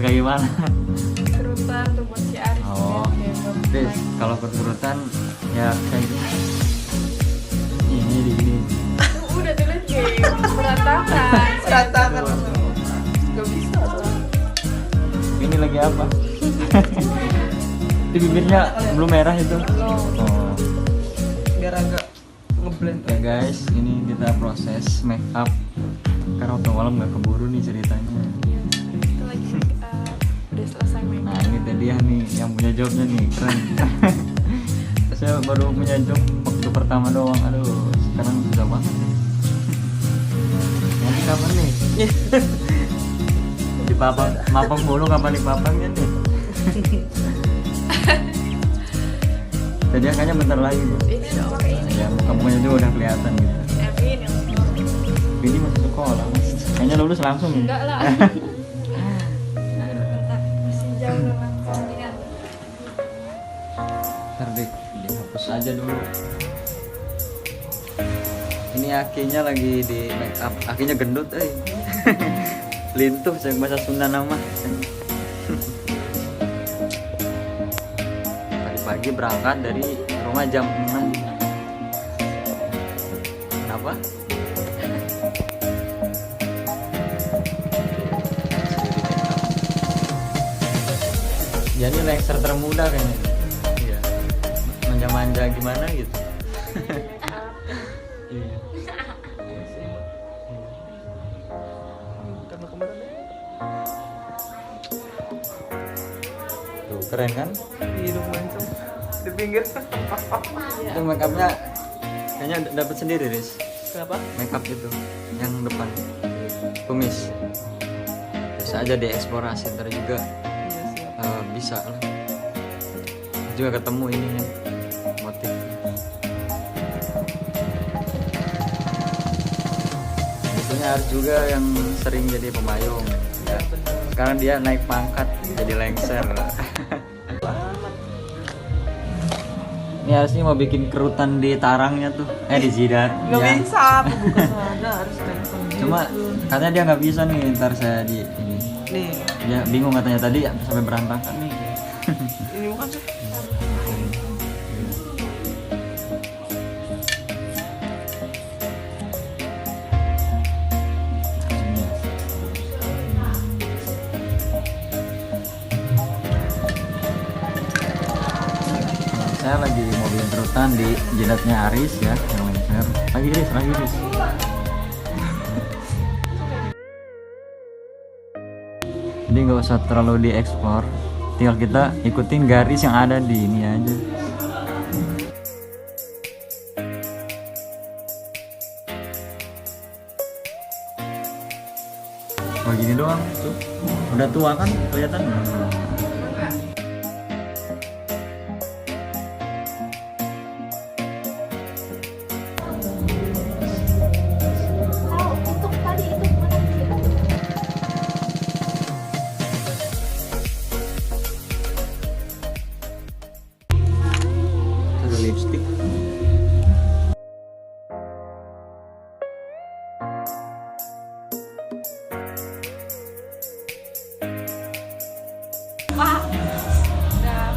kayak gimana? Kerutan rumah si Aris. Oh, Des, kalau kerutan ya kayak gitu. Ini di ini. Udah tulis game berantakan. Berantakan. Gak bisa lah. Ini lagi apa? Di bibirnya belum merah itu. Oh. Biar agak ngeblend. Ya guys, ini kita proses make up karena waktu malam nggak keburu nih ceritanya. Itu lagi udah selesai main. Nah ini tadi ya nih yang punya jobnya nih keren. Saya baru punya job waktu pertama doang. Aduh, sekarang susah banget nih. Nanti kapan nih? Dipapang, mapang mulu kapan dipapangnya nih? Tadi kayaknya bentar lagi nih. Ini udah pakai ini. Ya muka-mukanya juga udah kelihatan gitu. Erin yang Ini masih sekolah mas. Kayaknya lulus langsung ya? enggak lah. Masih jauh dengan kalian. Ntar deh, dihapus aja dulu. Ini akinya lagi di make up. Akinya gendut lintuh saya bahasa Sunda nama. Pagi-pagi berangkat dari rumah jam 6. Kenapa? Jadi lengser termuda kayaknya. Iya. Manja-manja gimana gitu. Iya. Karena kemarin Tuh, keren kan? hidup mancung di pinggir. Itu make upnya kayaknya dapat sendiri, Riz. Kenapa? Make up itu yang depan kumis. Bisa aja dieksplorasi ntar juga Iya siap. bisa lah. Juga ketemu ininya motif. Biasanya harus juga yang sering jadi pembayung. Ya benar. Sekarang dia naik pangkat jadi lengser. Ini harusnya mau bikin kerutan di tarangnya tuh, di jidat. Gak Ya. bisa, aku bukan sana harus telepon gitu. Cuma katanya dia nggak bisa nih, ntar saya di ini. nih, Dia bingung katanya tadi sampai berantakan nih. ini bukan sih. Saya lagi mau bikin kerutan di jidatnya Aris ya, yang lengser. Lagi Riz. Jadi nggak usah terlalu dieksplor, tinggal kita ikutin garis yang ada di ini aja. Oh gini doang tuh, udah tua kan kelihatan. Ada lipstick. Wah. Udah.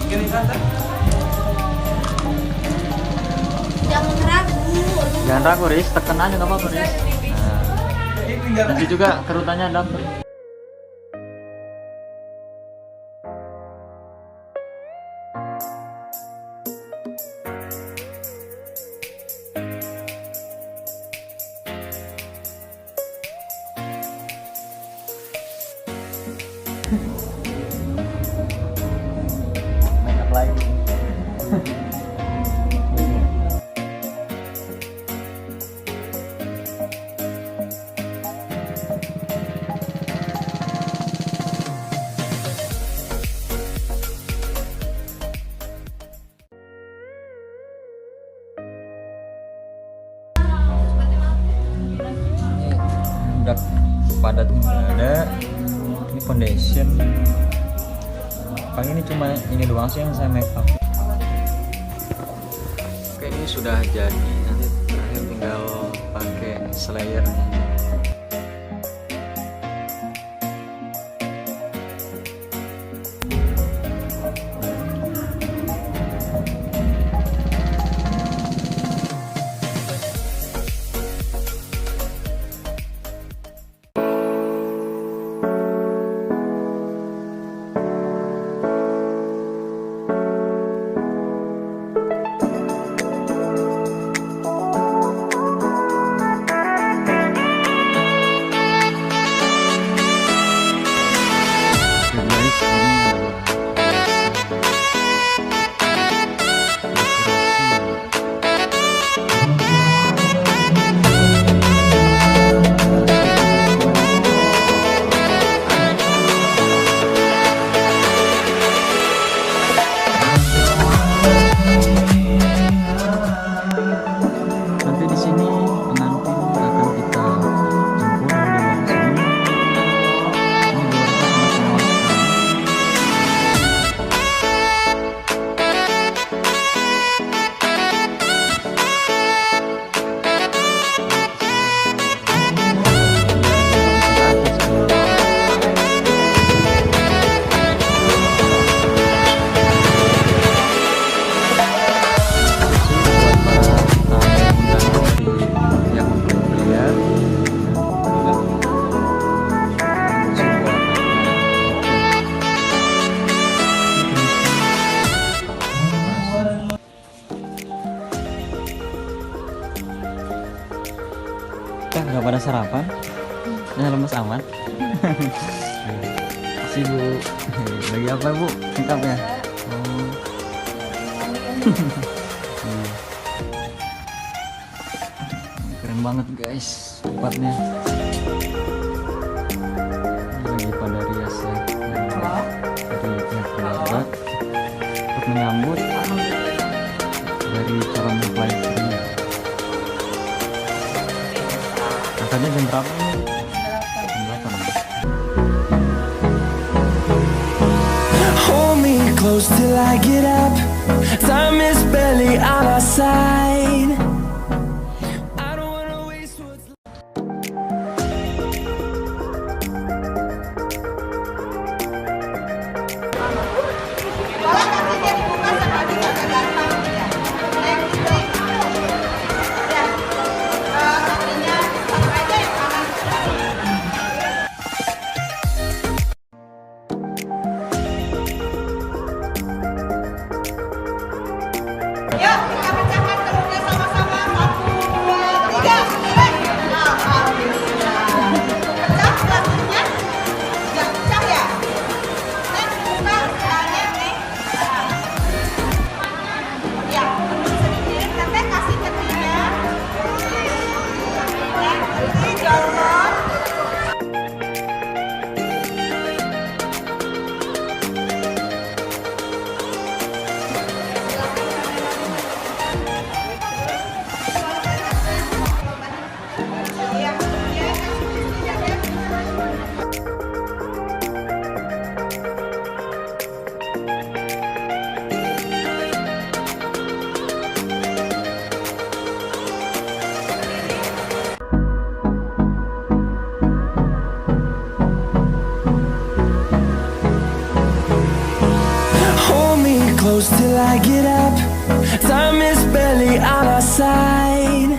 Gini kan? Jangan ragu. Jangan ragu Riz, tekan aja nggak apa-apa Riz. Ini tinggal. Nanti juga kerutannya dapet. Make up lagi. Udah padat nggak ada. Ini foundation Paling ini cuma ini doang sih yang saya make up. Oke, ini sudah jadi, nanti terakhir tinggal pakai slayernya. Nanti di sini pengantin akan kita jemput dari luar sini. Ini luarnya sangat memuaskan. Nggak pada sarapan? Lemes amat. Kasih Bu. Lagi apa Bu? Lengkap ya? Oh. Keren banget guys tempatnya. Ini lagi pada rias ya. Dari pihak keluarga untuk menyambut dari calon mempelai pria. Katanya jam berapa ini? Jam 8. Hold me close till I get up. Time is barely on our side. I don't wanna waste what's Yuk, kita pecahkan telurnya sama-sama. 1, 2, 3. Alhamdulillah. Pecah plastiknya? Nggak pecah ya? Nek, buka caranya, Nek. Ya, sedikit. Teteh kasih ke dia. Nek, ini jorok. close till I get up. Time is barely on our side.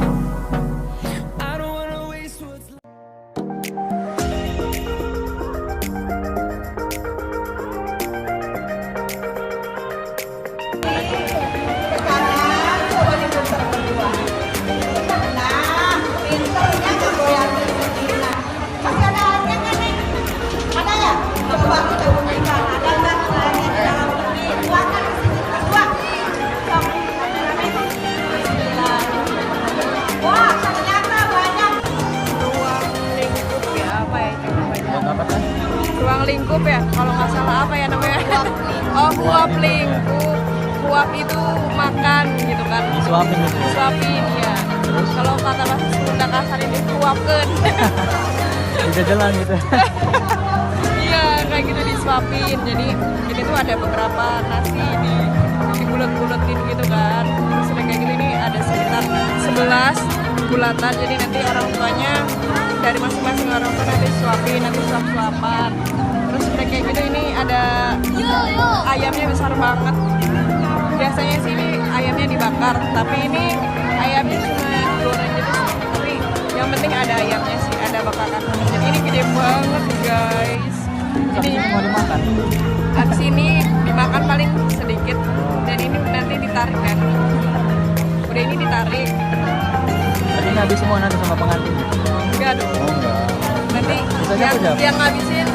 I don't wanna waste what's left. Ruang lingkup ya, kalau nggak salah apa ya namanya? Oh, kuap lingkup. Kuap itu makan gitu kan? Disuapin gitu. Disuapin ya. Kalau kata bahasa Sunda kasar ini kuapkeun. Udah jalan gitu. Iya, kayak gitu disuapin. Jadi ini tuh ada beberapa nasi dibulet-buletin gitu kan. Terus udah kayak gitu ini ada sekitar 11 bulatan. Jadi nanti orang tuanya dari masing-masing orang tua nanti suapin, nanti suap-suapan. Terus udah kayak gitu ini ada ayamnya besar banget. Biasanya sih ini ayamnya dibakar, tapi ini ayamnya cuma digoreng gitu. Tapi yang penting ada ayamnya sih, ada bakaran. Jadi ini gede banget guys. Jadi Mau dimakan. habis ini dimakan paling sedikit dan ini nanti ditarik kan. Udah ini ditarik. Tapi ini habis semua nanti sama pengantin. Enggak dong. Oh enggak. Nanti Bisa yang, siapa? yang ngabisin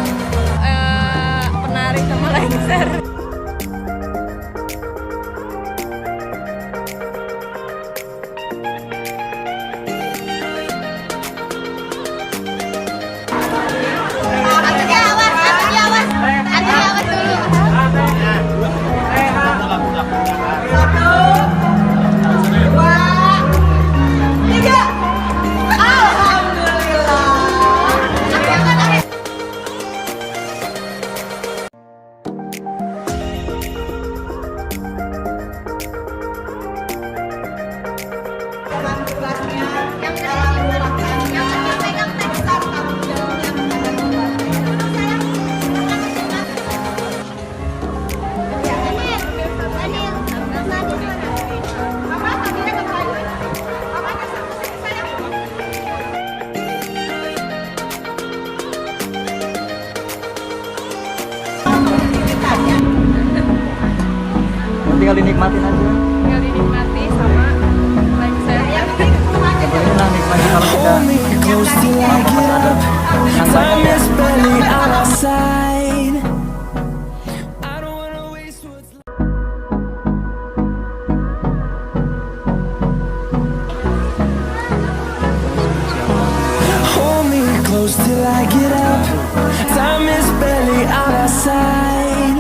penari sama lengser. Tinggal dinikmatin aja. Tinggal dinikmati sama lengser. Bolehlah nikmati kalau kita Hold me close till I get up. Time is barely on our side. I don't wanna waste what's left. Hold me close till I get up. Time is barely on our side.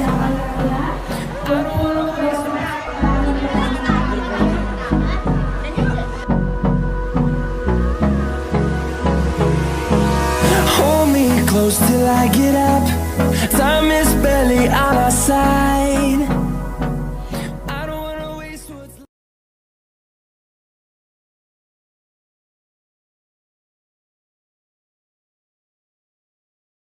Hold me close till I get up. Time is barely on our side.